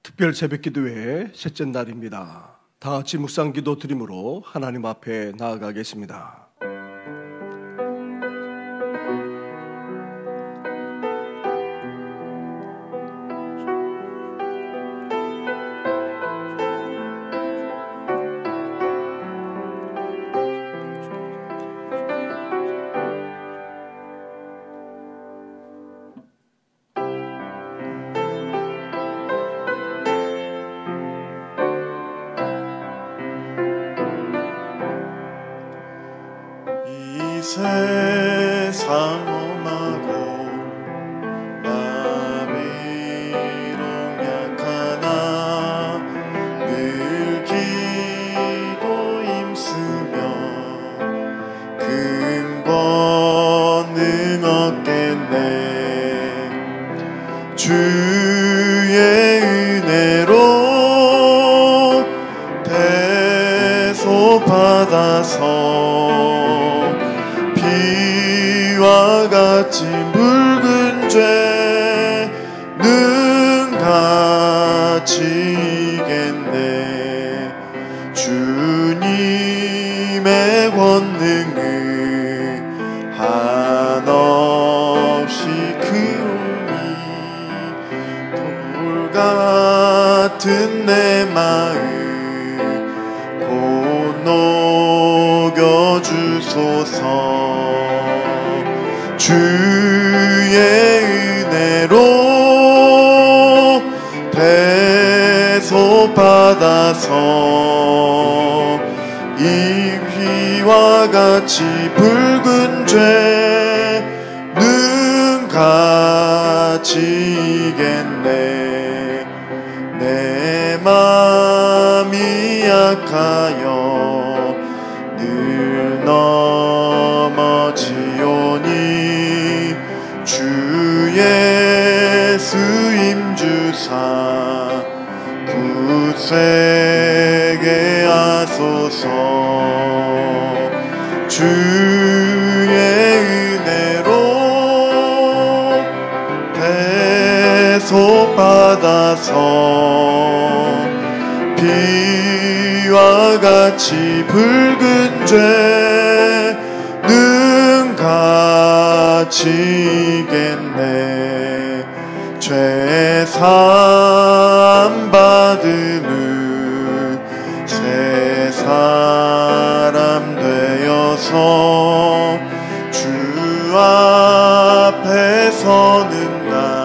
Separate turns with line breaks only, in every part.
특별 새벽기도회 셋째 날입니다. 다 같이 묵상기도 드림으로 하나님 앞에 나아가겠습니다.
세상 험하고 마음이 농약하나 늘 기도 힘쓰며 큰 권능 얻겠네. 주의 은혜로 대속받아서 비와 같이 붉은 죄는 같이 이겠네. 주님의 권능을 한없이 크오니 돌 같은 내 마음 곧 녹여주소서. 주의 은혜로 대속받아서 이 피와 같이 붉은 죄는 같이 이겠네. 내 맘이 약하여 늘 넘어지오니 주 예수 힘주사 굳세게 하소서. 주의 은혜로 대속받아서 비와 같이 붉은 죄는 같이 이겠네. 죄사함 받으는 새 사람 되어서 주 앞에 서는 날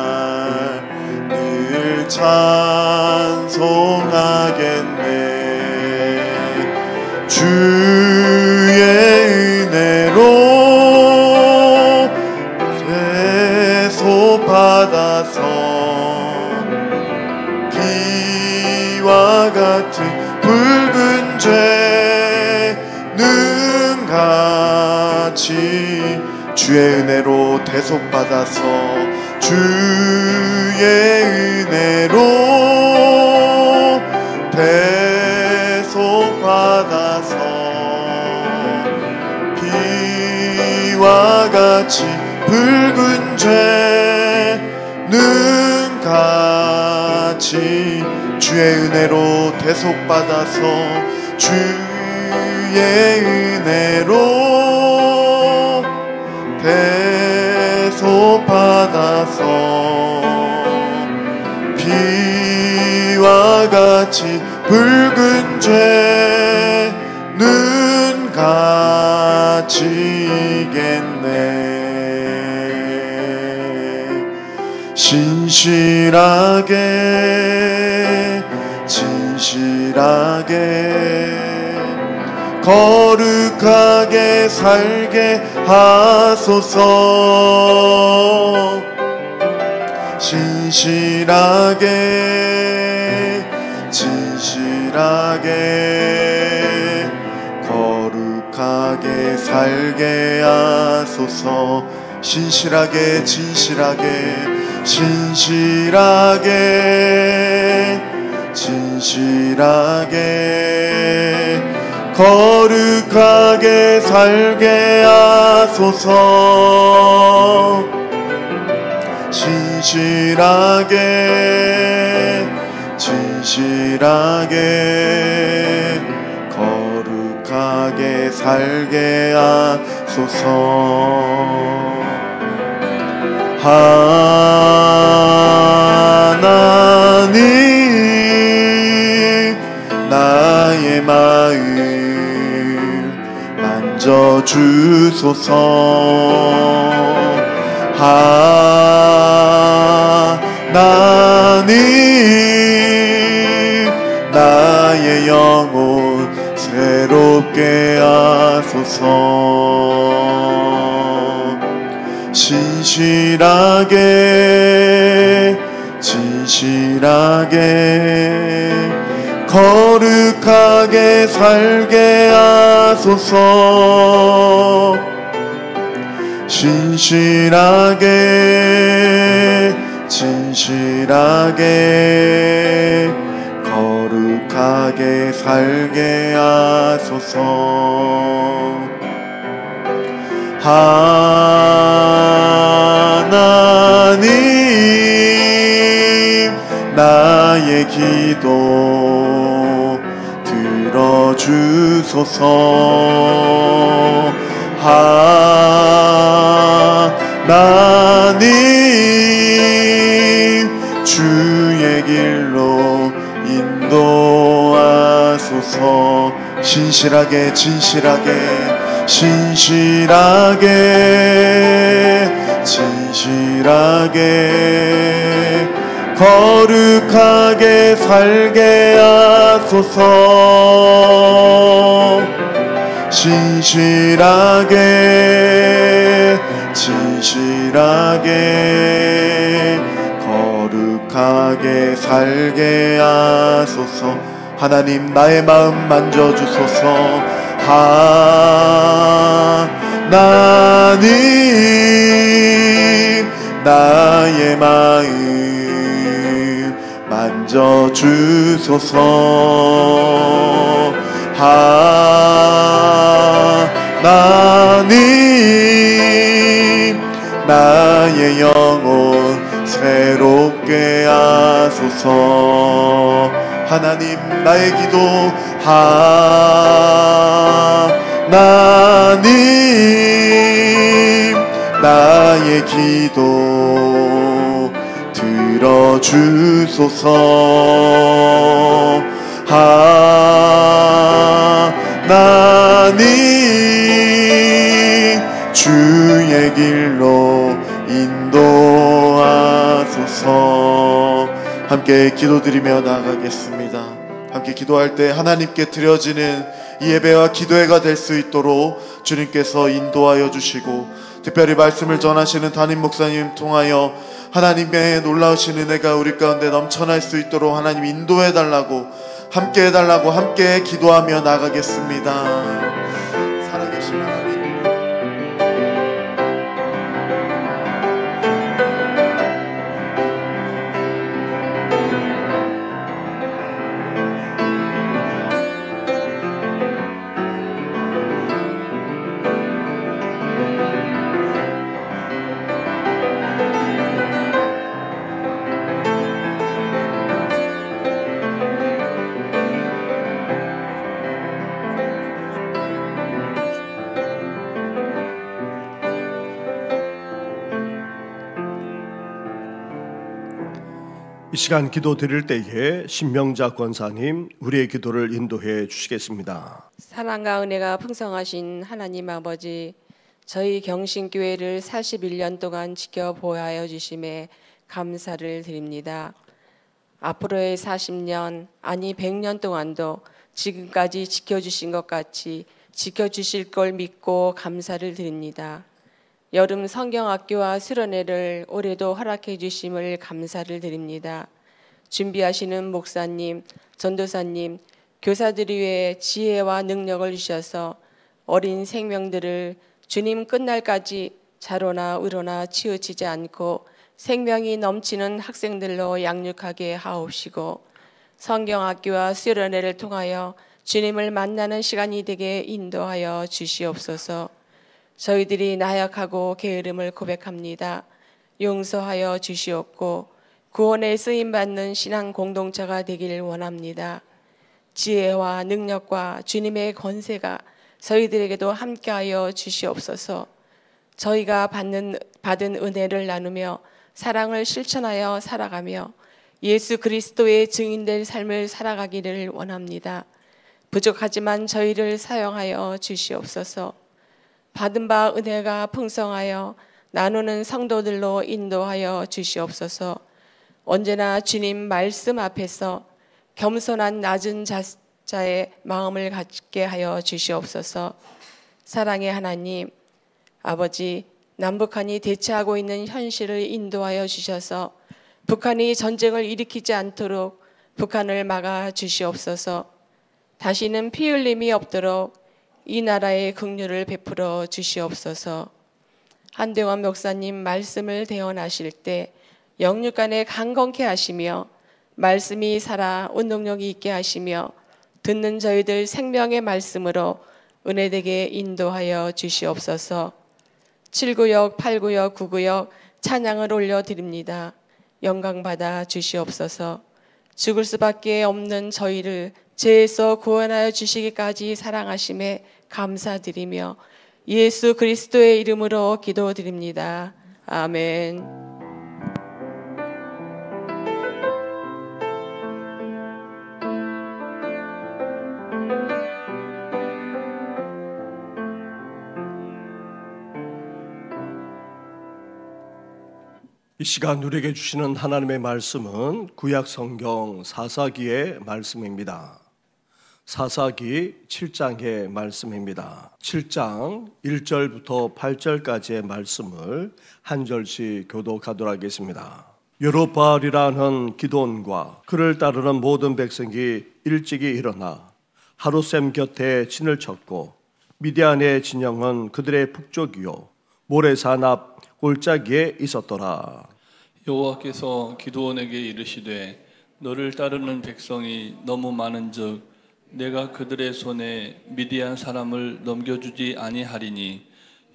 늘 찬송하겠네. 주의 은혜로 대속받아서 비와 같은 붉은 죄는 같이 주의 은혜로 대속받아서 주의 은혜로 대속받아서 비와 같이 붉은 죄는 같이 주의 은혜로 대속받아서 주의 은혜로 대속받아서 비와 같이 붉은 죄는 같이 이겠네. 신실하게 거룩하게 살게 하소서. 신실하게 거룩하게 살게 하소서. 신실하게 거룩하게 살게 하소서. 신실하게 진실하게 거룩하게 살게 하소서. 하나님 나의 마음 만져주소서. 하나님 나의 영혼 새롭게 하소서. 진실하게 거룩하게 살게 하소서. 진실하게 거룩하게 살게 하소서. 하나님 나의 기도 들어주소서. 하나님 주의 길로 인도하소서. 진실하게 거룩하게 살게 하소서. 진실하게 거룩하게 살게 하소서. 하나님 나의 마음 만져주소서. 하나님 나의 마음 만져주소서. 하나님 나의 영혼 새롭게 하소서. 하나님 나의 기도 하나님 나의 기도 들어주소서. 하나님 주의 길로 인도하소서. 함께 기도드리며 나아가겠습니다. 함께 기도할 때 하나님께 드려지는 이 예배와 기도회가 될 수 있도록 주님께서 인도하여 주시고, 특별히 말씀을 전하시는 담임 목사님 통하여 하나님의 놀라우신 은혜가 우리 가운데 넘쳐날 수 있도록 하나님 인도해 달라고, 함께 해달라고 함께 기도하며 나가겠습니다. 살아계신 하나님,
이 시간 기도 드릴 때에 신명자 권사님 우리의 기도를 인도해 주시겠습니다.
사랑과 은혜가 풍성하신 하나님 아버지, 저희 경신교회를 41년 동안 지켜보아여 주심에 감사를 드립니다. 앞으로의 40년, 아니 100년 동안도 지금까지 지켜주신 것 같이 지켜주실 걸 믿고 감사를 드립니다. 여름 성경학교와 수련회를 올해도 허락해 주심을 감사를 드립니다. 준비하시는 목사님, 전도사님, 교사들을 위해 지혜와 능력을 주셔서 어린 생명들을 주님 끝날까지 자로나 의로나 치우치지 않고 생명이 넘치는 학생들로 양육하게 하옵시고, 성경학교와 수련회를 통하여 주님을 만나는 시간이 되게 인도하여 주시옵소서. 저희들이 나약하고 게으름을 고백합니다. 용서하여 주시옵고 구원에 쓰임받는 신앙 공동체가 되길 원합니다. 지혜와 능력과 주님의 권세가 저희들에게도 함께하여 주시옵소서. 저희가 받은 은혜를 나누며 사랑을 실천하여 살아가며 예수 그리스도의 증인될 삶을 살아가기를 원합니다. 부족하지만 저희를 사용하여 주시옵소서. 받은 바 은혜가 풍성하여 나누는 성도들로 인도하여 주시옵소서. 언제나 주님 말씀 앞에서 겸손한 낮은 자의 마음을 갖게 하여 주시옵소서. 사랑의 하나님, 아버지, 남북한이 대치하고 있는 현실을 인도하여 주셔서 북한이 전쟁을 일으키지 않도록 북한을 막아 주시옵소서. 다시는 피 흘림이 없도록 이 나라의 긍휼을 베풀어 주시옵소서. 한대원 목사님 말씀을 대언하실 때 영육간에 강건케 하시며 말씀이 살아 운동력이 있게 하시며 듣는 저희들 생명의 말씀으로 은혜되게 인도하여 주시옵소서. 7구역, 8구역, 9구역 찬양을 올려드립니다. 영광받아 주시옵소서. 죽을 수밖에 없는 저희를 죄에서 구원하여 주시기까지 사랑하심에 감사드리며 예수 그리스도의 이름으로 기도드립니다. 아멘.
이 시간 우리에게 주시는 하나님의 말씀은 구약 성경 사사기의 말씀입니다. 사사기 7장의 말씀입니다. 7장 1절부터 8절까지의 말씀을 한 절씩 교독하도록 하겠습니다. 여룹바알이라는 기드온과 그를 따르는 모든 백성이 일찍이 일어나 하룻샘 곁에 진을 쳤고 미디안의 진영은 그들의 북쪽이요 모래산 앞 골짜기에 있었더라.
여호와께서 기드온에게 이르시되 너를 따르는 백성이 너무 많은즉 내가 그들의 손에 미디안 사람을 넘겨주지 아니하리니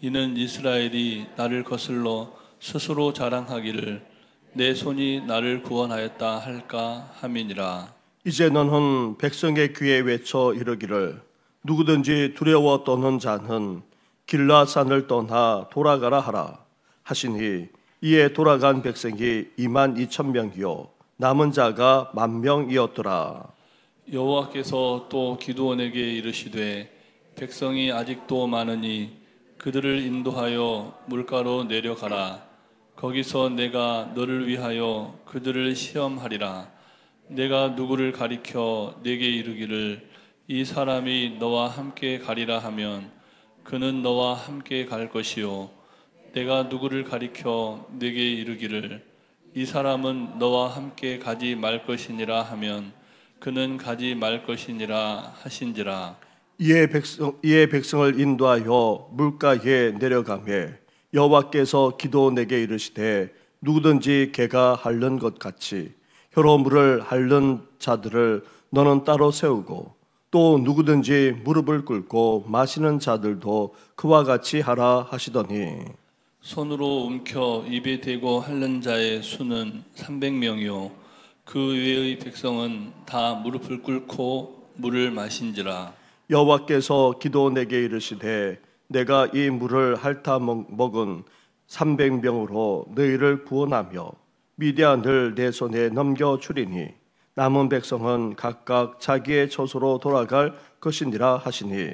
이는 이스라엘이 나를 거슬러 스스로 자랑하기를 내 손이 나를 구원하였다 할까 함이니라.
이제 너는 백성의 귀에 외쳐 이르기를 누구든지 두려워 떠는 자는 길라산을 떠나 돌아가라 하라 하시니 이에 돌아간 백성이 22,000명이요 남은 자가 10,000명이었더라.
여호와께서 또 기드온에게 이르시되 백성이 아직도 많으니 그들을 인도하여 물가로 내려가라. 거기서 내가 너를 위하여 그들을 시험하리라. 내가 누구를 가리켜 내게 이르기를 이 사람이 너와 함께 가리라 하면 그는 너와 함께 갈 것이요 내가 누구를 가리켜 내게 이르기를 이 사람은 너와 함께 가지 말 것이니라 하면 그는 가지 말 것이니라 하신지라.
이에 백성을 인도하여 물가에 내려가매 여호와께서 기드온에게 이르시되 누구든지 개가 핥는 것 같이 혀로 물을 핥는 자들을 너는 따로 세우고 또 누구든지 무릎을 꿇고 마시는 자들도 그와 같이 하라 하시더니
손으로 움켜 입에 대고 핥는 자의 수는 300명이요 그 외의 백성은 다 무릎을 꿇고 물을 마신지라.
여호와께서 기드온에게 이르시되 내가 이 물을 핥아 먹은 300명으로 너희를 구원하며 미디안을 내 손에 넘겨주리니 남은 백성은 각각 자기의 처소로 돌아갈 것이니라 하시니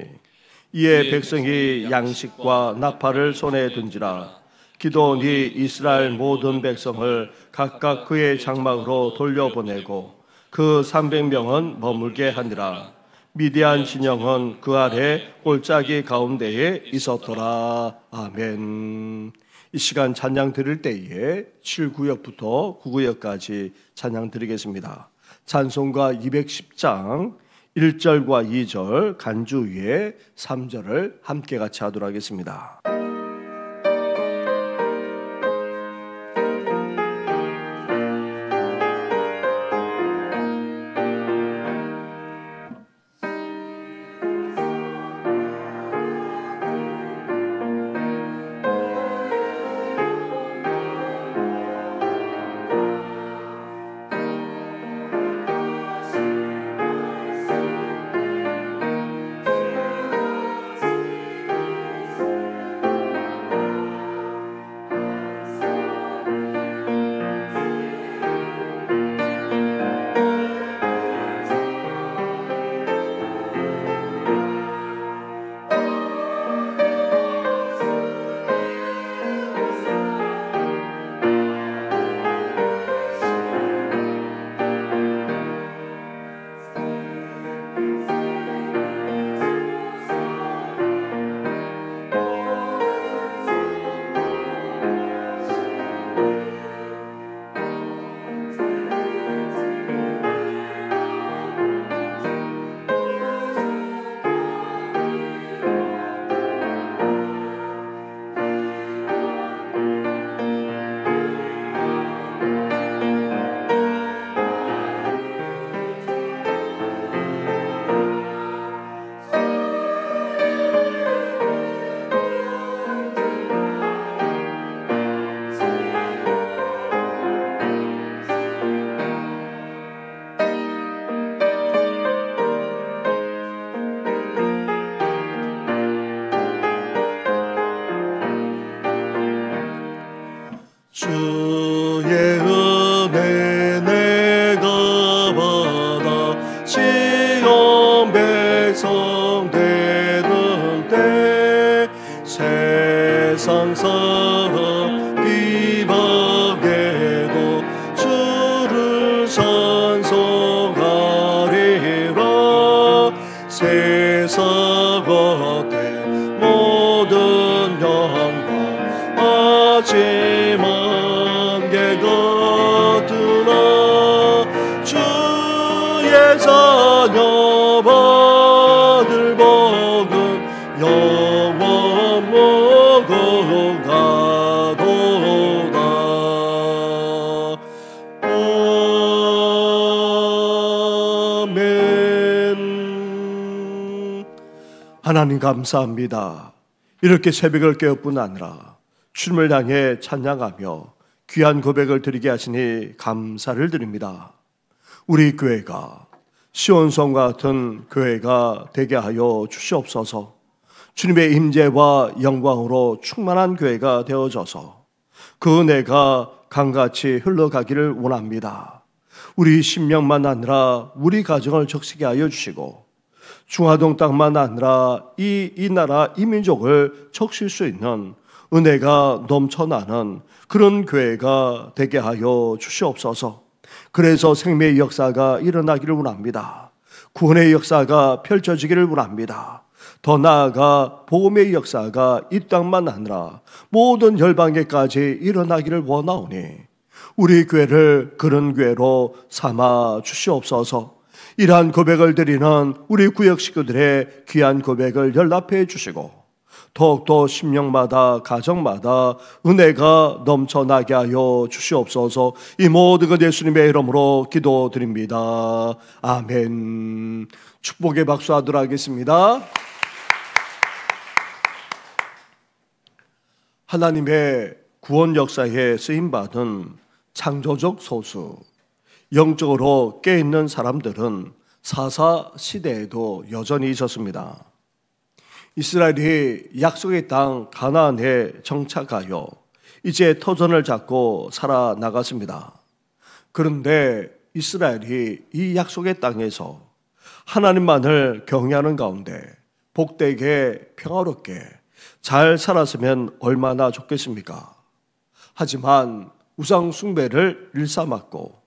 이에 백성이 양식과 나팔을 손에 든지라. 기드온이 이스라엘 모든 백성을 각각 그의 장막으로 돌려보내고 그 300명은 머물게 하니라. 미디안 진영은 그 아래 골짜기 가운데에 있었더라. 아멘. 이 시간 찬양 드릴 때에 7구역부터 9구역까지 찬양 드리겠습니다. 찬송가 210장 1절과 2절 간주 위에 3절을 함께 같이 하도록 하겠습니다. 세상 겉에 모든 영광 하지만 개같으나 주의 자녀 받을 복은 영원 모고 가도다. 아멘. 하나님 감사합니다. 이렇게 새벽을 깨울 뿐 아니라 주님을 향해 찬양하며 귀한 고백을 드리게 하시니 감사를 드립니다. 우리 교회가 시온성과 같은 교회가 되게 하여 주시옵소서. 주님의 임재와 영광으로 충만한 교회가 되어져서 그 은혜가 강같이 흘러가기를 원합니다. 우리 신명만 아니라 우리 가정을 적시게 하여 주시고 중화동 땅만 아니라 이 나라 이 민족을 적실 수 있는 은혜가 넘쳐나는 그런 교회가 되게 하여 주시옵소서. 그래서 생명의 역사가 일어나기를 원합니다. 구원의 역사가 펼쳐지기를 원합니다. 더 나아가 복음의 역사가 이 땅만 아니라 모든 열방에까지 일어나기를 원하오니 우리 교회를 그런 교회로 삼아 주시옵소서. 이러한 고백을 드리는 우리 구역 식구들의 귀한 고백을 연락해 주시고 더욱더 심령마다 가정마다 은혜가 넘쳐나게 하여 주시옵소서. 이 모든 것 예수님의 이름으로 기도드립니다. 아멘. 축복의 박수 하도록 하겠습니다. 하나님의 구원 역사에 쓰임받은 창조적 소수, 영적으로 깨어있는 사람들은 사사 시대에도 여전히 있었습니다. 이스라엘이 약속의 땅 가나안에 정착하여 이제 터전을 잡고 살아나갔습니다. 그런데 이스라엘이 이 약속의 땅에서 하나님만을 경외하는 가운데 복되게 평화롭게 잘 살았으면 얼마나 좋겠습니까? 하지만 우상 숭배를 일삼았고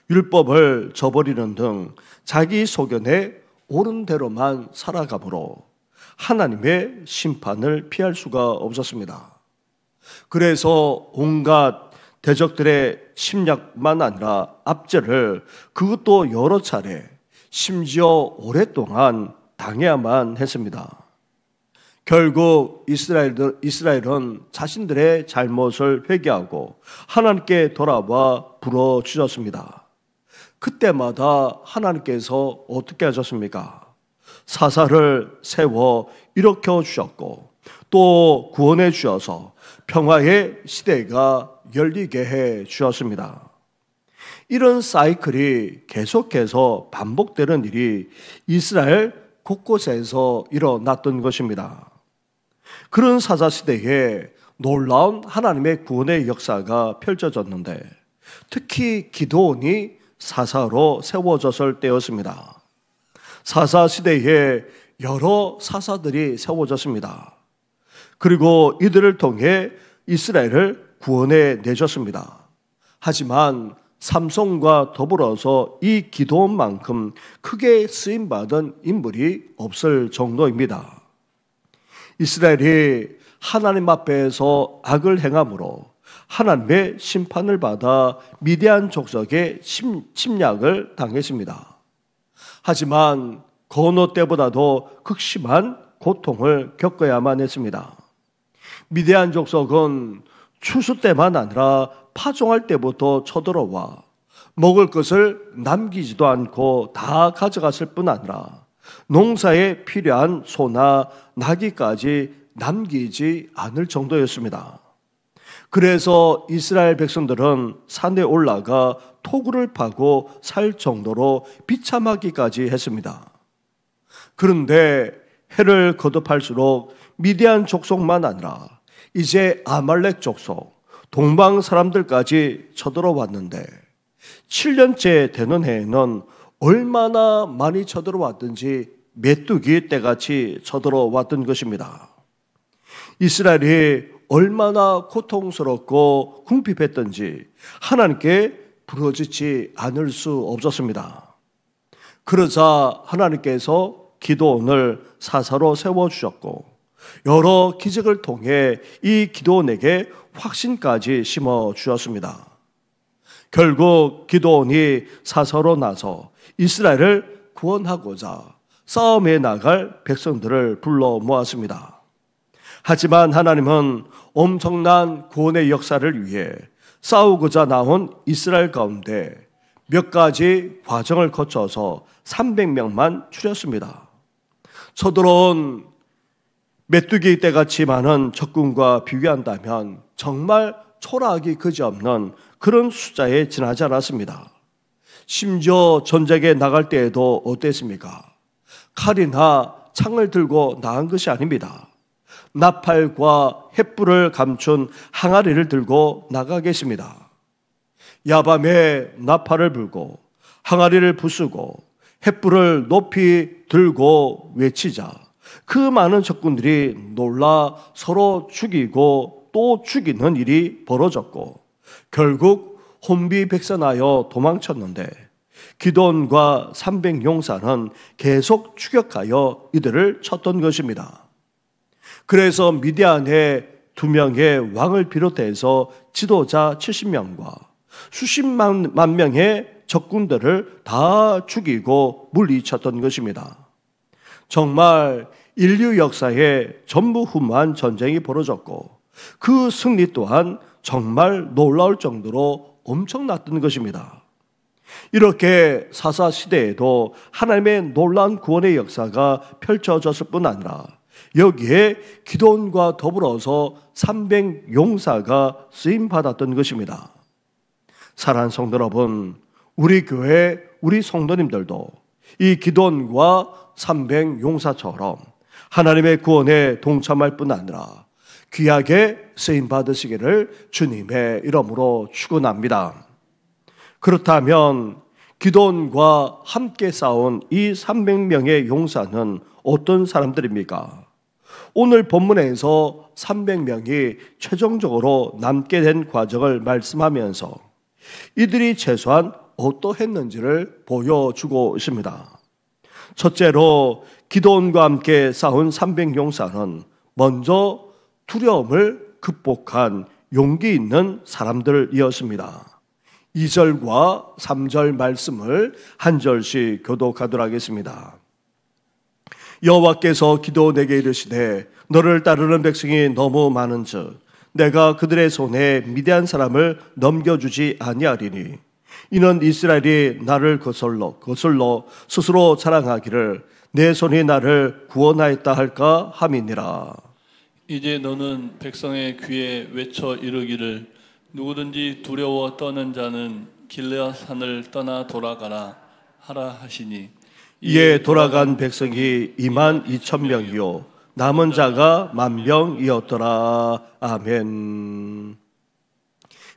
율법을 저버리는 등 자기 소견에 옳은 대로만 살아가므로 하나님의 심판을 피할 수가 없었습니다. 그래서 온갖 대적들의 침략만 아니라 압제를 그것도 여러 차례 심지어 오랫동안 당해야만 했습니다. 결국 이스라엘은 자신들의 잘못을 회개하고 하나님께 돌아와 부르짖었습니다. 그때마다 하나님께서 어떻게 하셨습니까? 사사를 세워 일으켜 주셨고 또 구원해 주셔서 평화의 시대가 열리게 해 주셨습니다. 이런 사이클이 계속해서 반복되는 일이 이스라엘 곳곳에서 일어났던 것입니다. 그런 사사시대에 놀라운 하나님의 구원의 역사가 펼쳐졌는데 특히 기드온이 사사로 세워졌을 때였습니다. 사사시대에 여러 사사들이 세워졌습니다. 그리고 이들을 통해 이스라엘을 구원해 내셨습니다. 하지만 삼손과 더불어서 이 기드온만큼 크게 쓰임받은 인물이 없을 정도입니다. 이스라엘이 하나님 앞에서 악을 행함으로 하나님의 심판을 받아 미디안 족속의 침략을 당했습니다. 하지만 건호 때보다도 극심한 고통을 겪어야만 했습니다. 미디안 족속은 추수 때만 아니라 파종할 때부터 쳐들어와 먹을 것을 남기지도 않고 다 가져갔을 뿐 아니라 농사에 필요한 소나 나귀까지 남기지 않을 정도였습니다. 그래서 이스라엘 백성들은 산에 올라가 토구를 파고 살 정도로 비참하기까지 했습니다. 그런데 해를 거듭할수록 미디안 족속만 아니라 이제 아말렉 족속, 동방 사람들까지 쳐들어왔는데 7년째 되는 해에는 얼마나 많이 쳐들어왔든지 메뚜기 떼같이 쳐들어왔던 것입니다. 이스라엘이 얼마나 고통스럽고 궁핍했던지 하나님께 부르짖지 않을 수 없었습니다. 그러자 하나님께서 기드온을 사사로 세워주셨고 여러 기적을 통해 이 기드온에게 확신까지 심어주었습니다. 결국 기드온이 사사로 나서 이스라엘을 구원하고자 싸움에 나갈 백성들을 불러 모았습니다. 하지만 하나님은 엄청난 구원의 역사를 위해 싸우고자 나온 이스라엘 가운데 몇 가지 과정을 거쳐서 300명만 추렸습니다. 쳐들어온 메뚜기 떼같이 많은 적군과 비교한다면 정말 초라하기 그지없는 그런 숫자에 지나지 않았습니다. 심지어 전쟁에 나갈 때에도 어땠습니까? 칼이나 창을 들고 나간 것이 아닙니다. 나팔과 횃불을 감춘 항아리를 들고 나가 계십니다. 야밤에 나팔을 불고 항아리를 부수고 횃불을 높이 들고 외치자 그 많은 적군들이 놀라 서로 죽이고 또 죽이는 일이 벌어졌고 결국 혼비백산하여 도망쳤는데 기드온과 300용사는 계속 추격하여 이들을 쳤던 것입니다. 그래서 미디안의 2명의 왕을 비롯해서 지도자 70명과 수십만 명의 적군들을 다 죽이고 물리쳤던 것입니다. 정말 인류 역사에 전무후무한 전쟁이 벌어졌고 그 승리 또한 정말 놀라울 정도로 엄청났던 것입니다. 이렇게 사사 시대에도 하나님의 놀라운 구원의 역사가 펼쳐졌을 뿐 아니라 여기에 기드온과 더불어서 300용사가 쓰임받았던 것입니다. 사랑하는 성도 여러분, 우리 교회, 우리 성도님들도 이 기드온과 300용사처럼 하나님의 구원에 동참할 뿐 아니라 귀하게 쓰임받으시기를 주님의 이름으로 축원합니다. 그렇다면 기드온과 함께 싸운 이 300명의 용사는 어떤 사람들입니까? 오늘 본문에서 300명이 최종적으로 남게 된 과정을 말씀하면서 이들이 최소한 어떠했는지를 보여주고 있습니다. 첫째로 기드온과 함께 싸운 300용사는 먼저 두려움을 극복한 용기 있는 사람들이었습니다. 2절과 3절 말씀을 한 절씩 교독하도록 하겠습니다. 여호와께서 기드온에게 이르시되 너를 따르는 백성이 너무 많은즉 내가 그들의 손에 미디안 사람을 넘겨주지 아니하리니 이는 이스라엘이 나를 거슬러 스스로 자랑하기를 내 손이 나를 구원하였다 할까 함이니라.
이제 너는 백성의 귀에 외쳐 이르기를 누구든지 두려워 떠는 자는 길르앗 산을 떠나 돌아가라 하라 하시니
이에 돌아간 백성이 22,000명이요 남은 자가 10,000명이었더라. 아멘.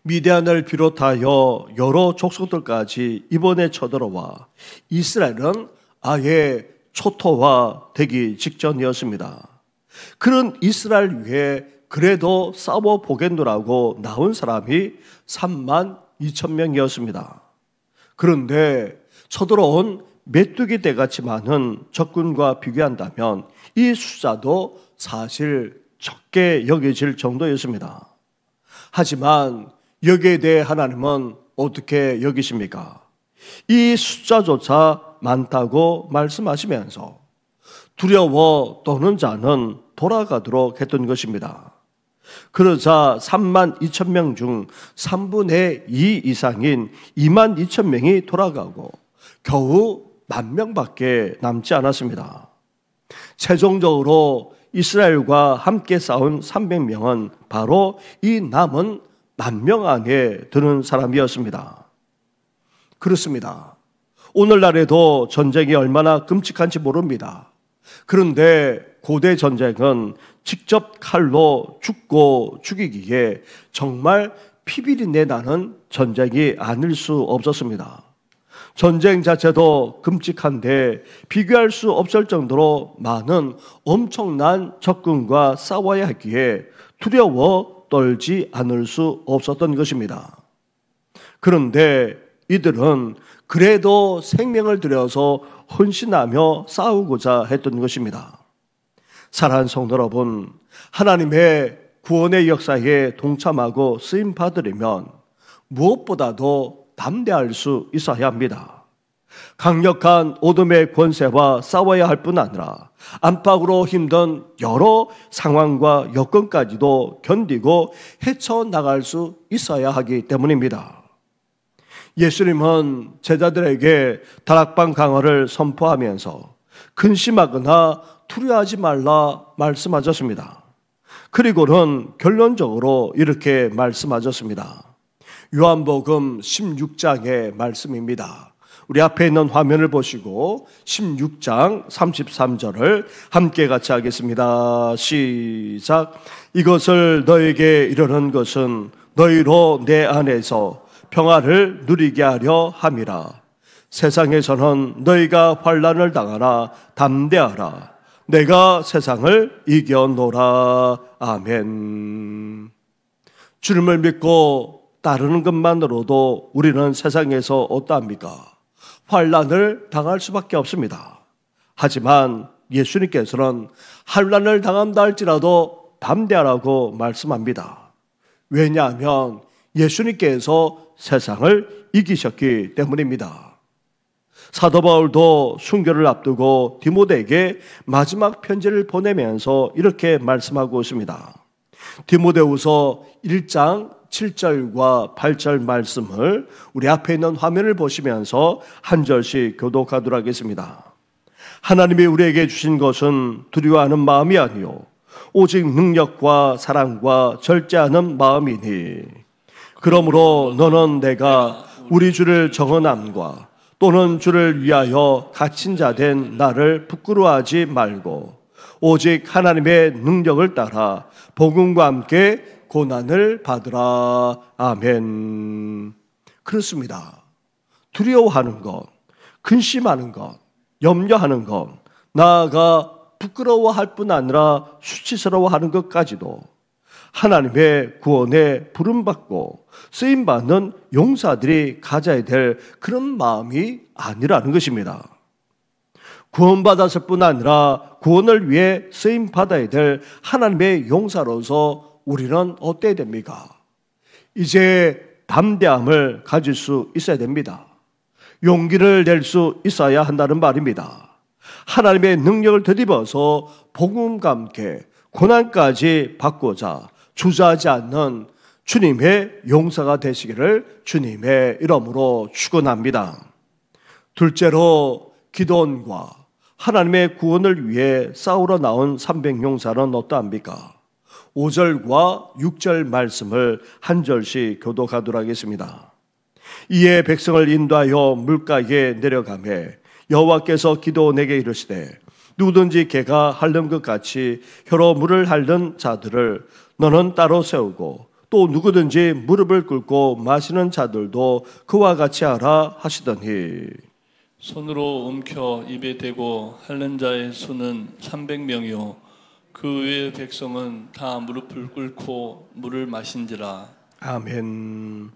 미디안을 비롯하여 여러 족속들까지 이번에 쳐들어와 이스라엘은 아예 초토화되기 직전이었습니다. 그런 이스라엘 위에 그래도 싸워보겠노라고 나온 사람이 32,000명이었습니다. 그런데 쳐들어온 메뚜기 떼같이 많은 적군과 비교한다면 이 숫자도 사실 적게 여겨질 정도였습니다. 하지만 여기에 대해 하나님은 어떻게 여기십니까? 이 숫자조차 많다고 말씀하시면서 두려워 떠는 자는 돌아가도록 했던 것입니다. 그러자 32,000명 중 3분의 2 이상인 22,000명이 돌아가고 겨우 10,000명밖에 남지 않았습니다. 최종적으로 이스라엘과 함께 싸운 300명은 바로 이 남은 10,000명 안에 드는 사람이었습니다. 그렇습니다. 오늘날에도 전쟁이 얼마나 끔찍한지 모릅니다. 그런데 고대 전쟁은 직접 칼로 죽고 죽이기에 정말 피비린내 나는 전쟁이 아닐 수 없었습니다. 전쟁 자체도 끔찍한데 비교할 수 없을 정도로 많은 엄청난 적군과 싸워야 했기에 두려워 떨지 않을 수 없었던 것입니다. 그런데 이들은 그래도 생명을 들여서 헌신하며 싸우고자 했던 것입니다. 사랑하는 성도 여러분, 하나님의 구원의 역사에 동참하고 쓰임 받으려면 무엇보다도 담대할 수 있어야 합니다. 강력한 어둠의 권세와 싸워야 할 뿐 아니라 안팎으로 힘든 여러 상황과 여건까지도 견디고 헤쳐나갈 수 있어야 하기 때문입니다. 예수님은 제자들에게 다락방 강화를 선포하면서 근심하거나 두려워하지 말라 말씀하셨습니다. 그리고는 결론적으로 이렇게 말씀하셨습니다. 요한복음 16장의 말씀입니다. 우리 앞에 있는 화면을 보시고 16장 33절을 함께 같이 하겠습니다. 시작. 이것을 너에게 이르는 것은 너희로 내 안에서 평화를 누리게 하려 함이라. 세상에서는 너희가 환난을 당하나 담대하라. 내가 세상을 이겨노라. 아멘. 주님을 믿고 따르는 것만으로도 우리는 세상에서 어떠합니까? 환난을 당할 수밖에 없습니다. 하지만 예수님께서는 환난을 당한다 할지라도 담대하라고 말씀합니다. 왜냐하면 예수님께서 세상을 이기셨기 때문입니다. 사도 바울도 순교를 앞두고 디모데에게 마지막 편지를 보내면서 이렇게 말씀하고 있습니다. 디모데후서 1장 7절과 8절 말씀을 우리 앞에 있는 화면을 보시면서 한 절씩 교독하도록 하겠습니다. 하나님이 우리에게 주신 것은 두려워하는 마음이 아니요 오직 능력과 사랑과 절제하는 마음이니 그러므로 너는 내가 우리 주를 정언함과 또는 주를 위하여 갇힌 자 된 나를 부끄러워하지 말고 오직 하나님의 능력을 따라 복음과 함께 고난을 받으라. 아멘. 그렇습니다. 두려워하는 것, 근심하는 것, 염려하는 것, 나아가 부끄러워할 뿐 아니라 수치스러워하는 것까지도 하나님의 구원에 부름받고 쓰임받는 용사들이 가져야 될 그런 마음이 아니라는 것입니다. 구원받았을 뿐 아니라 구원을 위해 쓰임받아야 될 하나님의 용사로서 우리는 어때야 됩니까? 이제 담대함을 가질 수 있어야 됩니다. 용기를 낼 수 있어야 한다는 말입니다. 하나님의 능력을 되짚어서 복음과 함께 고난까지 받고자 주저하지 않는 주님의 용사가 되시기를 주님의 이름으로 축원합니다. 둘째로 기도원과 하나님의 구원을 위해 싸우러 나온 300용사는 어떠합니까? 5절과 6절 말씀을 한 절씩 교독하도록 하겠습니다. 이에 백성을 인도하여 물가에 내려가매 여호와께서 기도원에게 이르시되 누구든지 개가 핥는 것 같이 혀로 물을 핥는 자들을 너는 따로 세우고 또 누구든지 무릎을 꿇고 마시는 자들도 그와 같이 하라 하시더니
손으로 움켜 입에 대고 핥는 자의 수는 300명이요 그 외의 백성은 다 무릎을 꿇고 물을 마신지라. 아멘.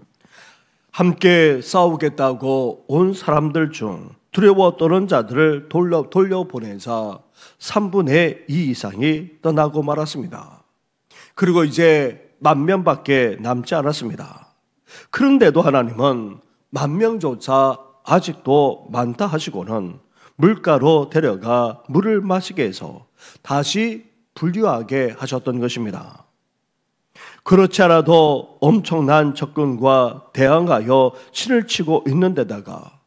함께 싸우겠다고 온 사람들 중 두려워 떠는 자들을 돌려보내자 3분의 2 이상이 떠나고 말았습니다. 그리고 이제 10,000명밖에 남지 않았습니다. 그런데도 하나님은 10,000명조차 아직도 많다 하시고는 물가로 데려가 물을 마시게 해서 다시 분류하게 하셨던 것입니다. 그렇지 않아도 엄청난 적군과 대항하여 신을 치고 있는 데다가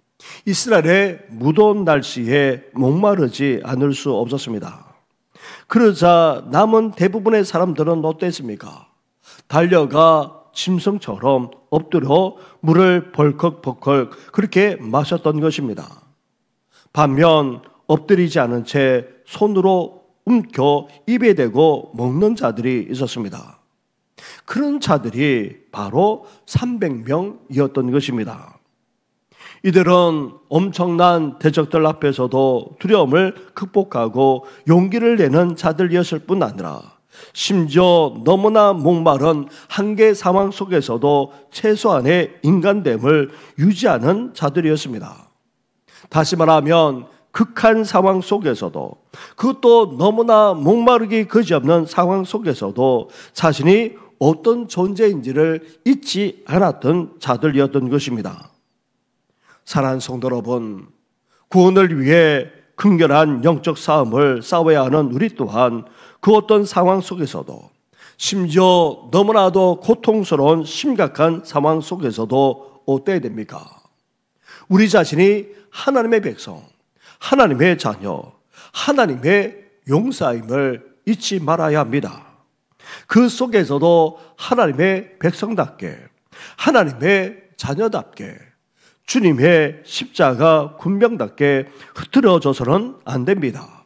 이스라엘의 무더운 날씨에 목마르지 않을 수 없었습니다. 그러자 남은 대부분의 사람들은 어땠습니까? 달려가 짐승처럼 엎드려 물을 벌컥벌컥 그렇게 마셨던 것입니다. 반면 엎드리지 않은 채 손으로 움켜 입에 대고 먹는 자들이 있었습니다. 그런 자들이 바로 300명이었던 것입니다. 이들은 엄청난 대적들 앞에서도 두려움을 극복하고 용기를 내는 자들이었을 뿐 아니라 심지어 너무나 목마른 한계 상황 속에서도 최소한의 인간됨을 유지하는 자들이었습니다. 다시 말하면 극한 상황 속에서도, 그것도 너무나 목마르기 그지없는 상황 속에서도 자신이 어떤 존재인지를 잊지 않았던 자들이었던 것입니다. 사랑하는 성도 여러분, 구원을 위해 극렬한 영적 싸움을 싸워야 하는 우리 또한 그 어떤 상황 속에서도, 심지어 너무나도 고통스러운 심각한 상황 속에서도 어때야 됩니까? 우리 자신이 하나님의 백성, 하나님의 자녀, 하나님의 용사임을 잊지 말아야 합니다. 그 속에서도 하나님의 백성답게, 하나님의 자녀답게, 주님의 십자가 군병답게 흐트러져서는 안 됩니다.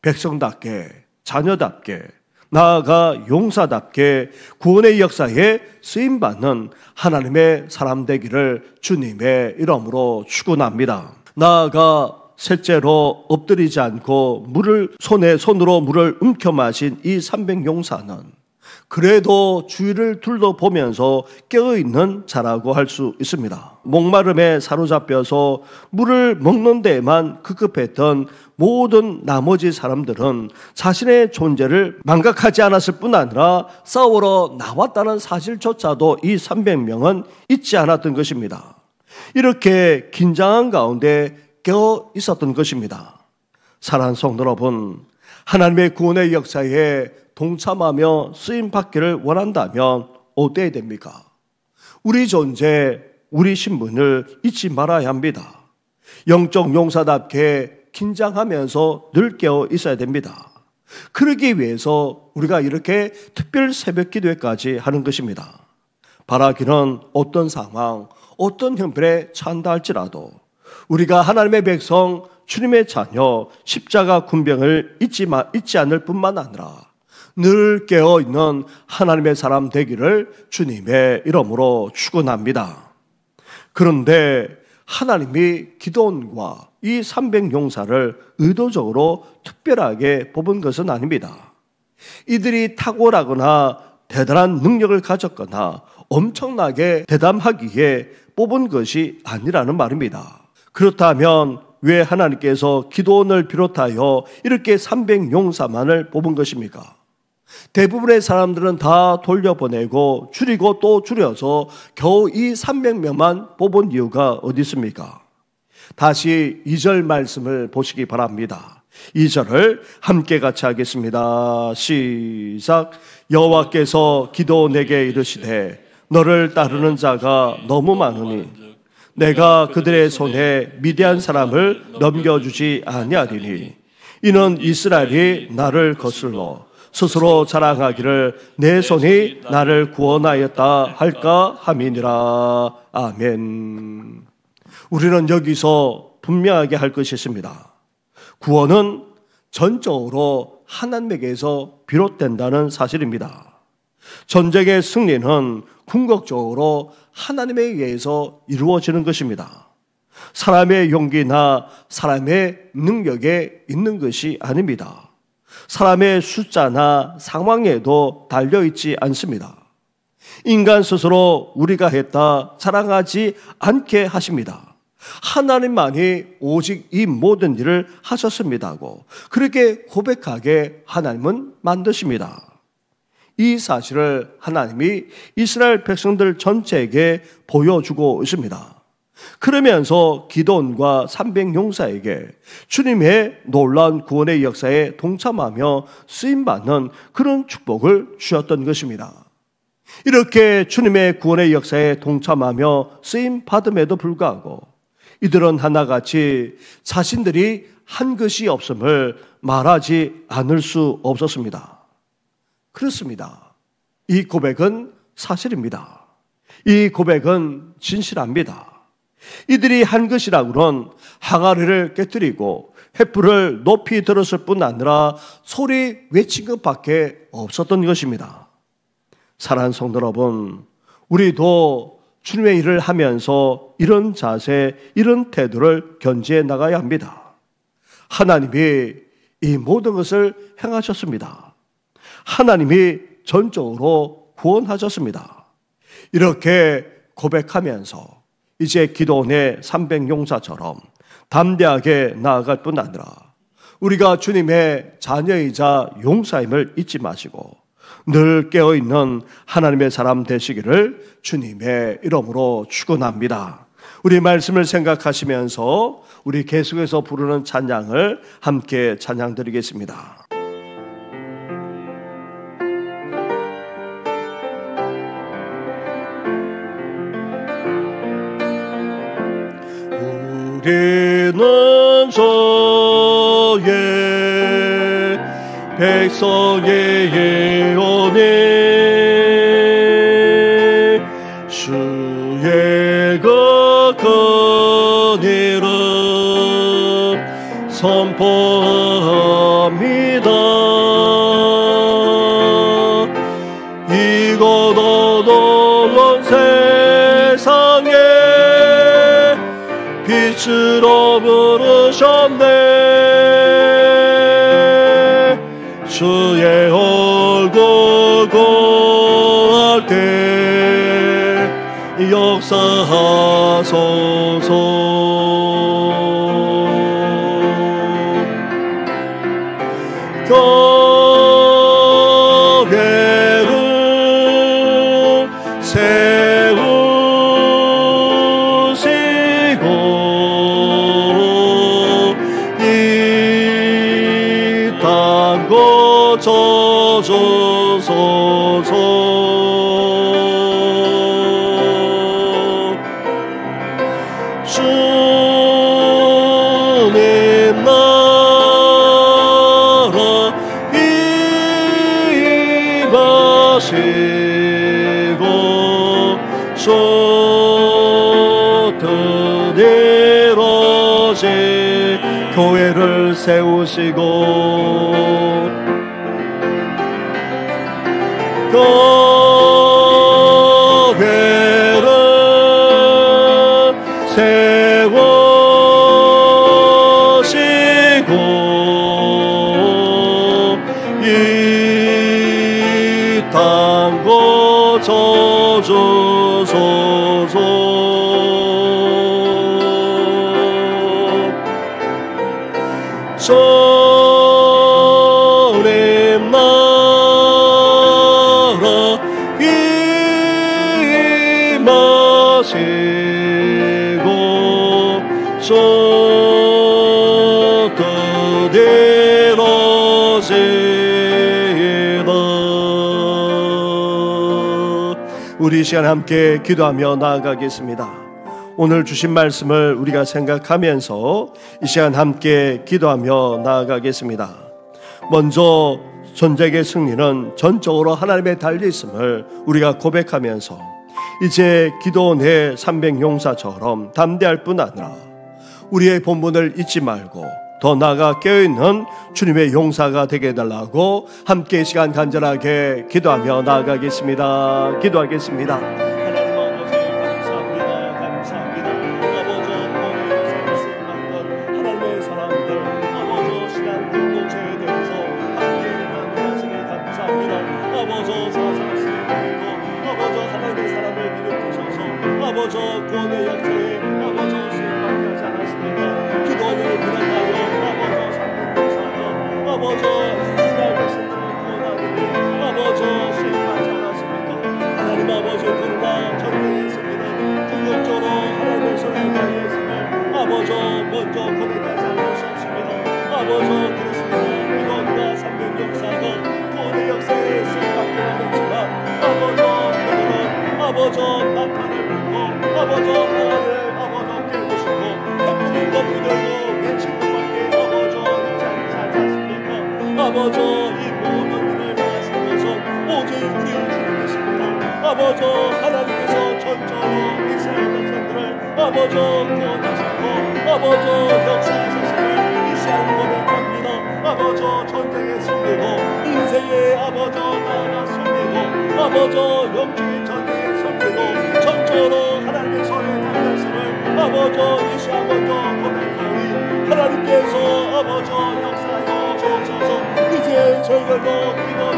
백성답게, 자녀답게, 나아가 용사답게 구원의 역사에 쓰임받는 하나님의 사람 되기를 주님의 이름으로 축원합니다. 나아가 셋째로 엎드리지 않고 손으로 물을 움켜 마신 이 300용사는 그래도 주위를 둘러보면서 깨어있는 자라고 할 수 있습니다. 목마름에 사로잡혀서 물을 먹는 데에만 급급했던 모든 나머지 사람들은 자신의 존재를 망각하지 않았을 뿐 아니라 싸우러 나왔다는 사실조차도 이 300명은 잊지 않았던 것입니다. 이렇게 긴장한 가운데 깨어 있었던 것입니다. 사랑하는 성도 여러분, 하나님의 구원의 역사에 동참하며 쓰임받기를 원한다면 어때야 됩니까? 우리 존재, 우리 신분을 잊지 말아야 합니다. 영적 용사답게 긴장하면서 늘 깨어 있어야 됩니다. 그러기 위해서 우리가 이렇게 특별 새벽 기도회까지 하는 것입니다. 바라기는 어떤 상황, 어떤 형편에 처한다 할지라도 우리가 하나님의 백성, 주님의 자녀, 십자가 군병을 잊지 않을 뿐만 아니라 늘 깨어있는 하나님의 사람 되기를 주님의 이름으로 축원합니다. 그런데 하나님이 기드온과 이 300용사를 의도적으로 특별하게 뽑은 것은 아닙니다. 이들이 탁월하거나 대단한 능력을 가졌거나 엄청나게 대담하기에 뽑은 것이 아니라는 말입니다. 그렇다면 왜 하나님께서 기드온을 비롯하여 이렇게 300용사만을 뽑은 것입니까? 대부분의 사람들은 다 돌려보내고 줄이고 또 줄여서 겨우 이 300명만 뽑은 이유가 어디 있습니까? 다시 2절 말씀을 보시기 바랍니다. 2절을 함께 같이 하겠습니다. 시작. 여호와께서 기드온에게 이르시되 너를 따르는 자가 너무 많으니 내가 그들의 손에 미디안 사람을 넘겨주지 아니하리니 이는 이스라엘이 나를 거슬러 스스로 자랑하기를 내 손이 나를 구원하였다 할까 함이니라. 아멘. 우리는 여기서 분명하게 할 것이 있습니다. 구원은 전적으로 하나님에게서 비롯된다는 사실입니다. 전쟁의 승리는 궁극적으로 하나님에 의해서 이루어지는 것입니다. 사람의 용기나 사람의 능력에 있는 것이 아닙니다. 사람의 숫자나 상황에도 달려있지 않습니다. 인간 스스로 우리가 했다 자랑하지 않게 하십니다. 하나님만이 오직 이 모든 일을 하셨습니다고 그렇게 고백하게 하나님은 만드십니다. 이 사실을 하나님이 이스라엘 백성들 전체에게 보여주고 있습니다. 그러면서 기드온과 300용사에게 주님의 놀라운 구원의 역사에 동참하며 쓰임받는 그런 축복을 주셨던 것입니다. 이렇게 주님의 구원의 역사에 동참하며 쓰임받음에도 불구하고 이들은 하나같이 자신들이 한 것이 없음을 말하지 않을 수 없었습니다. 그렇습니다. 이 고백은 사실입니다. 이 고백은 진실합니다. 이들이 한 것이라고는 항아리를 깨뜨리고 횃불을 높이 들었을 뿐 아니라 소리 외친 것밖에 없었던 것입니다. 사랑하는 성도 여러분, 우리도 주님의 일을 하면서 이런 자세, 이런 태도를 견지해 나가야 합니다. 하나님이 이 모든 것을 행하셨습니다. 하나님이 전적으로 구원하셨습니다. 이렇게 고백하면서 이제 기도원의 300용사처럼 담대하게 나아갈 뿐 아니라 우리가 주님의 자녀이자 용사임을 잊지 마시고 늘 깨어있는 하나님의 사람 되시기를 주님의 이름으로 축원합니다. 우리 말씀을 생각하시면서 우리 계속해서 부르는 찬양을 함께 찬양드리겠습니다. 우리는 저의 백성의 예언에 주의 거룩한 이름 선포합니다. 이곳 어두운 세상에 빛으로 부르셨네. 주의 얼굴 구할 때 역사하소서. 교회를 세우시고 이 땅 고쳐주소서. 주님 나라 임하시고 쏟은 이루어진 교회를 세우시고 교회를 세우시고 이 땅 고쳐주소서. 주님 나라 임하시고 쏟은 이루어지이다. 우리 이 시간 함께 기도하며 나아가겠습니다. 오늘 주신 말씀을 우리가 생각하면서 이 시간 함께 기도하며 나아가겠습니다. 먼저 전쟁의 승리는 전적으로 하나님의 달려있음을 우리가 고백하면서 이제 기도원의 300용사처럼 담대할 뿐 아니라 우리의 본분을 잊지 말고 더 나아가 깨어있는 주님의 용사가 되게 해달라고 함께 이 시간 간절하게 기도하며 나아가겠습니다. 기도하겠습니다. 하나님 아버지 감사합니다. 감사합니다. 아버지 오늘 쓰임받던 하나님의 사람들 아버지 신앙 공동체에 대해서 함께 만나시기 감사합니다. 아버지 사상 쓰임받고 아버지 하나님의 사람을 비롯하셔서 아버지 구원의 역사에 아버지 쓰임받게 하지 않았습니까? 기도원을 비롯하여 아버지 이스라엘 백성들을 구원하기를 아버지 수행하지 않았습니까? 하나님 아버지 그러나 전쟁했습니다. 궁극적으로 하나님의 손에 달려있음을 아버지 먼저 고백하지 않을 수 없습니다. 아버지 그렇습니다. 이번과 300용사가 구원의 역사에 수행받게 하겠지만 아버지 나팔을 불고 아버지 나라를 아버지 깨우시고 햇불을 덮이들고 외치고 밖에 아버지 이 모든 일을 다하신 것은 오직 우리 주님이십니다. 아버지 하나님께서 전적으로 이스라엘 백성들을 아버지 구원하시고 아버지 역사하셨음을 이 시간 고백합니다. 아버지 전쟁의 승리도 인생의 아버지 나라 승리도 아버지 영적인 전쟁의 승리도 전적으로 하나님의 손에 달렸음을 아버지 이 시간 먼저 고백하니 하나님께서 아버지 역사하여 주옵소서. 이제 저희들도 기도와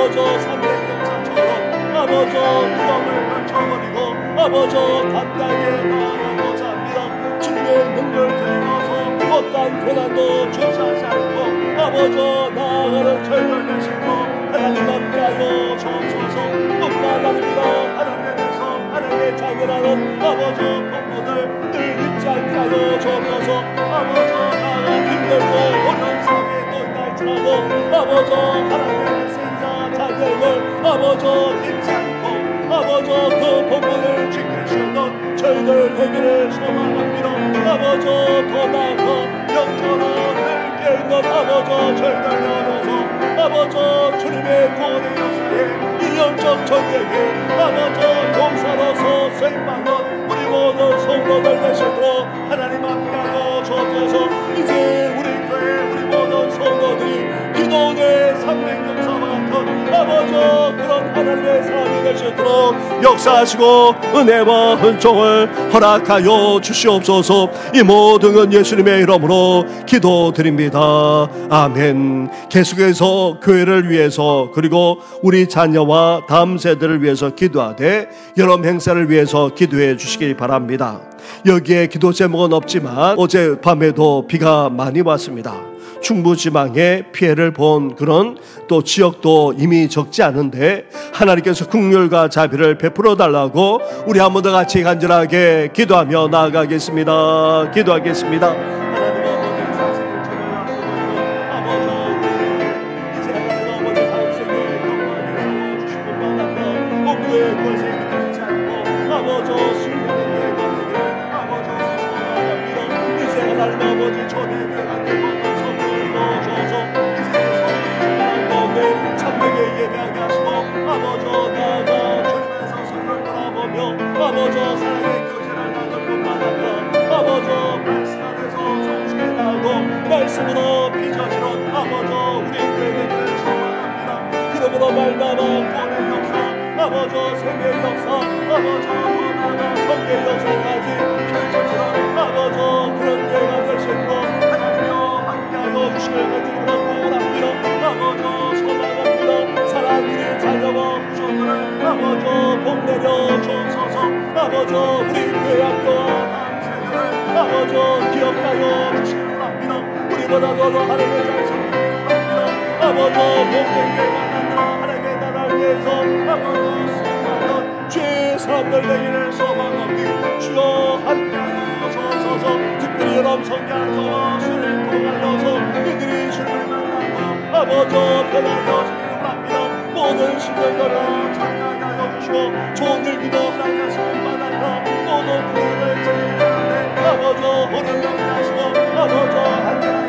아버지 300영상처럼 아버지 두려움을 떨쳐버리고 아버지 담당에 나아가고자 합니다. 주님의 능력을 들어서 어떠한 고난도 주시하지 않고 아버지 나아가는 저희를 내시고 하나님 함께하여 주옵소서. 뿐만 아닙니다. 하나님의 백성 하나님의 자녀라는 아버지 본분을 늘 잊지 않게 하여 주옵소서. 아버지 나아가 힘들고 어려운 삶에 놓일지라도 아버지 하나님의 생사 자녀를 아버지 잊지 않고 아버지 그 본분을 지키시는 저희들 되기를 소망합니다. 아버지 더 나아가 영적으로 늙게 있는 아버지 저희들 되어서 아버지 주님의 구원의 역사에 이 영적 전쟁에 아버지 용사로서 생방은 우리 모든 성도들 되시도록 하나님 함께하여 주옵소서. 이제 우리 교회 우리 모든 성도들이 기도의 300영사와 같은 아버지 그런 하나님의 사람이 되시도록 역사하시고 은혜와 은총을 허락하여 주시옵소서. 이 모든 건 예수님의 이름으로 기도드립니다. 아멘. 계속해서 교회를 위해서 그리고 우리 자녀와 다음 세대를 위해서 기도하되 여러 행사를 위해서 기도해 주시기 바랍니다. 여기에 기도 제목은 없지만 어젯밤에도 비가 많이 왔습니다. 중부지방에 피해를 본 그런 또 지역도 이미 적지 않은데 하나님께서 긍휼과 자비를 베풀어 달라고 우리 한 번 더 같이 간절하게 기도하며 나아가겠습니다. 기도하겠습니다. 말씀으로 빚어지는 아버지 우리 교회를 소망합니다. 그러므로 말미암아 구원의 역사 아버지 생명의 역사 아버지 더 나아가 성의 역사까지 펼쳐지는 아버지 그런 교회가 될 수 있도록 하나님여 함께하여 주시길 간절히 원합니다. 아버지 소망합니다. 사랑하는 자녀와 후손들을 아버지 복내려 주옵소서. 아버지 우리 교회 학교와 다음 세대를 아버지 기억하여 주시길 우리보다 더 하나님의 자식입니다. 아버지 복되게 만난다 하나님의 나라를 위해서 아버지 수많은 죄의 사람들 되기를 소망합니다. 주여 함께하여 주옵소서. 특별히 여러분 성경과 수를 통하여서 이들이 주를 만나고 아버지 변하여 주기를 바랍니다. 모든 신령들을 찬양하게 하여 주시고 좋은 일 기도 하나님께서 만난다 모든 구원을 드리는데 아버지 오늘 명령하시고 아버지 함께하게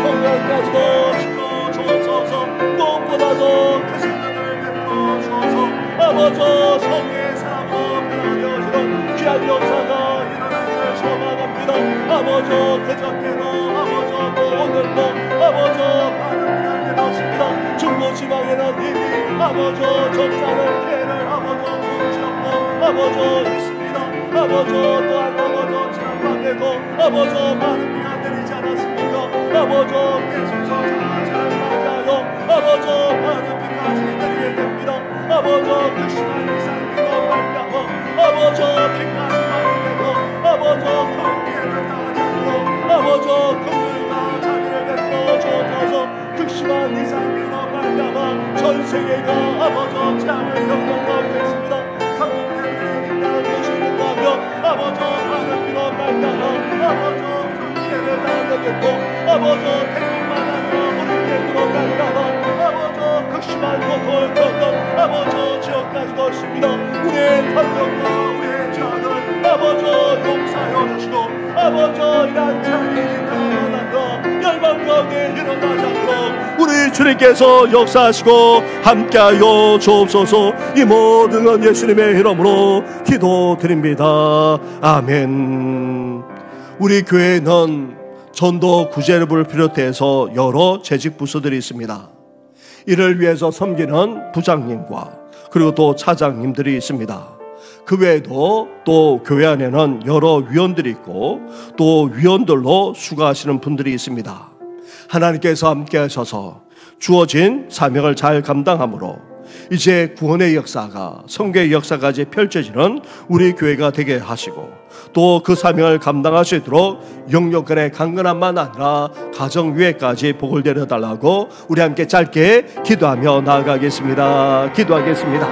건강까지도 지켜 주옵소서. 무엇보다도 크신 은혜를 베풀어 주옵소서. 아버지 성의 사랑으로 변화되어지는 귀한 역사가 일어나기를 소망합니다. 아버지 그저께도 아버지 또 오늘도 아버지 많은 피해를 얻습니다. 중부지방에는 이미 아버지 적잖은 피해를 아버지 지었고 아버지 있습니다. 아버지 또한 아버지 지난밤에도 아버지 많은 피해가 내리지 않았습니까? 아버지 계속해서 장마철을 맞아요. 아버지 많은 비까지 내리게 됩니다. 아버지 그 심한 이상기도 말미암아 아버지 비까지 많이 되고 아버지 큰 피해를 당하지 않도록 아버지 긍휼과 자비를 베풀어 주옵소서. 극심한 이상기로 말미암아 전 세계가 아버지 재앙을 겪어가고 있습니다. 한국 때문에 인간을 모시는다며 아버지 많은 비로 말미암아 아버지 피해를 당하겠고 아버지 태국만 아니라 우리 태국으로 말미암아 아버지 극심한 고통을 겪던 아버지 지역까지도 있습니다. 우리의 탄력과 우리의 자들 아버지 용서하여 주시고 아버지 이란 장애인 나라가 열방 가운데 일어나지 않도록 우리 주님께서 역사하시고 함께하여 주옵소서. 이 모든 건 예수님의 이름으로 기도드립니다. 아멘. 우리 교회는 전도 구제를 비롯해서 여러 재직 부서들이 있습니다. 이를 위해서 섬기는 부장님과 그리고 또 차장님들이 있습니다. 그 외에도 또 교회 안에는 여러 위원들이 있고 또 위원들로 수고하시는 분들이 있습니다. 하나님께서 함께 하셔서 주어진 사명을 잘 감당함으로 이제 구원의 역사가, 성교의 역사까지 펼쳐지는 우리 교회가 되게 하시고, 또 그 사명을 감당할 수 있도록 영역간의 강건함만 아니라 가정 위에까지 복을 내려달라고 우리 함께 짧게 기도하며 나아가겠습니다. 기도하겠습니다.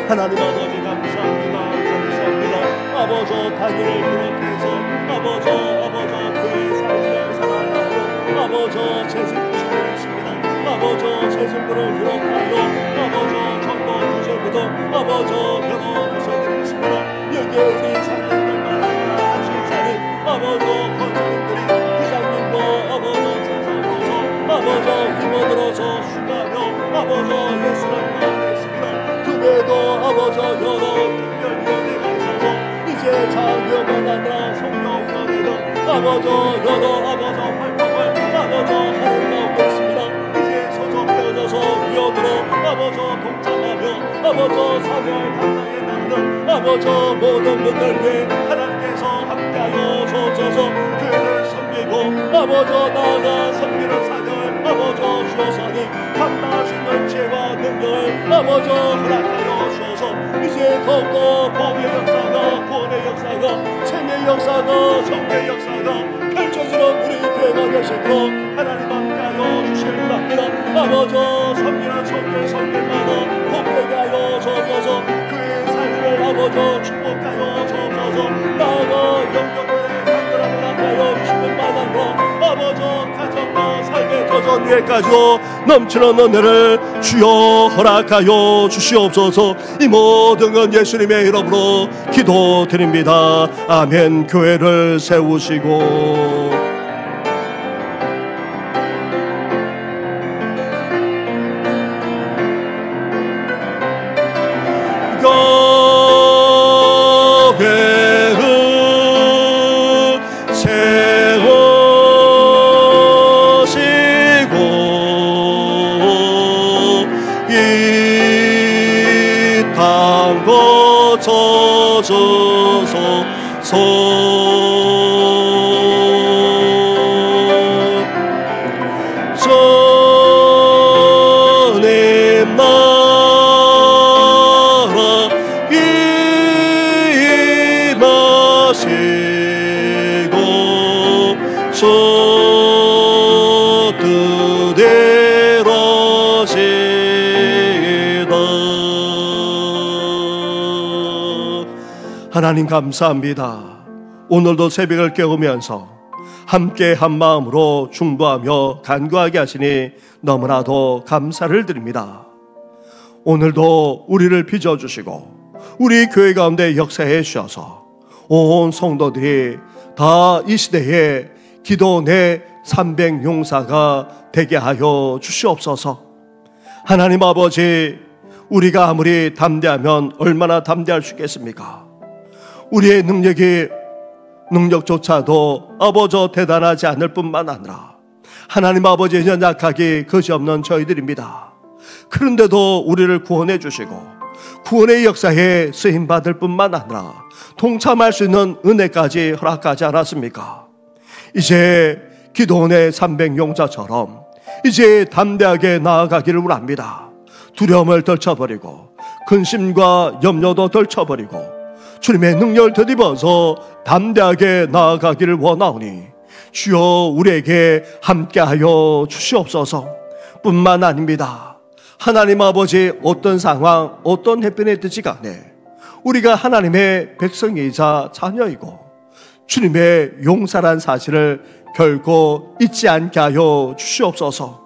하나님 아버지 감사합니다. 감사합니다. 아버지 당일을 비롯해서 아버지 교회의 삶을 살아가고 아버지 재승부시고 있습니다. 아버지 재승부를 비롯하여 아버지 정보 주제부터 아버지 변호하셔 있습니다. 여기에 우리 사람들만 하신사님 아버지 권사님들이 부장님과 아버지 장사로서 아버지 임원으로서 수고하며 아버지 예수를 만났습니다. 그외에도 아버지 여러 특별위원회가 있어서 이제 장교만 아니라 성령위원회도 아버지 여러 아버지 활동을 아버지 하는 가운데 있습니다. 이제 서서 배워져서 위원으로 아버지 동참하며 아버지 사명을 감당해 나가는 아버지 모든 분들께 하나님께서 함께하여 주셔서 교회를 섬기고 아버지 나아가 섬기는 사명을 아버지 주셔서니 감당할 수 있는 지혜와 능력을 아버지 허락하여 주셔서 이제 더욱더 복의 역사가, 구원의 역사가, 생의 역사가, 성의 역사가 펼쳐지는 우리 교회가 되시도록 하나님 함께하여 주시길 바랍니다. 아버지 섬기는 성교 섬길마다 복되게 하여 주셔서 그의 삶을 아버지 축복하여 주셔서 나아가 영역의 강건함을 함께하여 주시는 바람으로 아버지 가정과 삶의 도전 위에까지도 넘치는 은혜를 주여 허락하여 주시옵소서. 이 모든 건 예수님의 이름으로 기도드립니다. 아멘. 교회를 세우시고 주님 나라 임하시고 주 뜻대로시다. 하나님 감사합니다. 오늘도 새벽을 깨우면서 함께 한 마음으로 중보하며 간구하게 하시니 너무나도 감사를 드립니다. 오늘도 우리를 빚어주시고 우리 교회 가운데 역사해 주셔서 온 성도들이 다 이 시대에 기도 내 300용사가 되게 하여 주시옵소서. 하나님 아버지, 우리가 아무리 담대하면 얼마나 담대할 수 있겠습니까? 우리의 능력조차도 아버지 대단하지 않을 뿐만 아니라 하나님 아버지의 연약하기 그지없는 저희들입니다. 그런데도 우리를 구원해 주시고 구원의 역사에 쓰임받을 뿐만 아니라 동참할 수 있는 은혜까지 허락하지 않았습니까? 이제 기도원의 300용자처럼 이제 담대하게 나아가기를 원합니다. 두려움을 떨쳐버리고 근심과 염려도 떨쳐버리고 주님의 능력을 되짚어서 담대하게 나아가기를 원하오니 주여 우리에게 함께하여 주시옵소서. 뿐만 아닙니다. 하나님 아버지, 어떤 상황, 어떤 해변에 있든지 간에 우리가 하나님의 백성이자 자녀이고 주님의 용사란 사실을 결코 잊지 않게 하여 주시옵소서.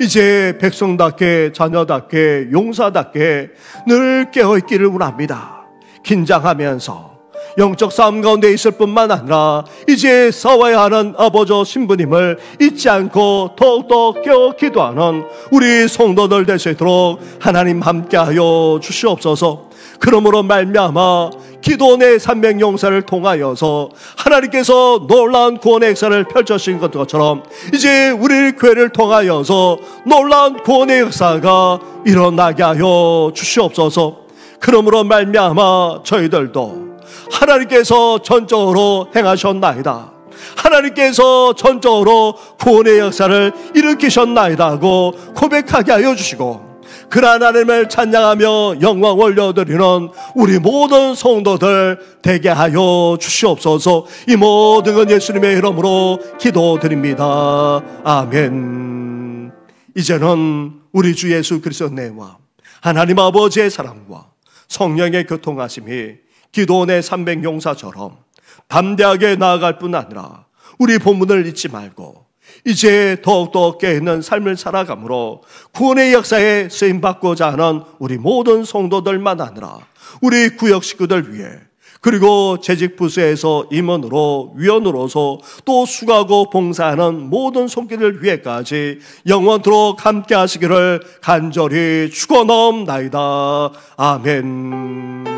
이제 백성답게, 자녀답게, 용사답게 늘 깨어있기를 원합니다. 긴장하면서 영적 싸움 가운데 있을 뿐만 아니라 이제 싸워야 하는 아버지 신부님을 잊지 않고 더욱더 깨어 기도하는 우리 성도들 되시도록 하나님 함께하여 주시옵소서. 그러므로 말미암아 기도원의 300용사를 통하여서 하나님께서 놀라운 구원의 역사를 펼쳐주신 것처럼 이제 우리 교회를 통하여서 놀라운 구원의 역사가 일어나게 하여 주시옵소서. 그러므로 말미암아 저희들도 하나님께서 전적으로 행하셨나이다. 하나님께서 전적으로 구원의 역사를 일으키셨나이다 하고 고백하게 하여 주시고, 그 하나님을 찬양하며 영광 올려드리는 우리 모든 성도들 되게 하여 주시옵소서. 이 모든 건 예수님의 이름으로 기도드립니다. 아멘. 이제는 우리 주 예수 그리스도의 은혜와 하나님 아버지의 사랑과 성령의 교통하심이 기도원의 300용사처럼 담대하게 나아갈 뿐 아니라 우리 본문을 잊지 말고 이제 더욱더 깨있는 삶을 살아감으로 구원의 역사에 쓰임받고자 하는 우리 모든 성도들만 아니라 우리 구역 식구들 위해, 그리고 재직 부서에서 임원으로 위원으로서 또 수고하고 봉사하는 모든 손길을 위해까지 영원토록 함께 하시기를 간절히 축원하옵나이다. 아멘.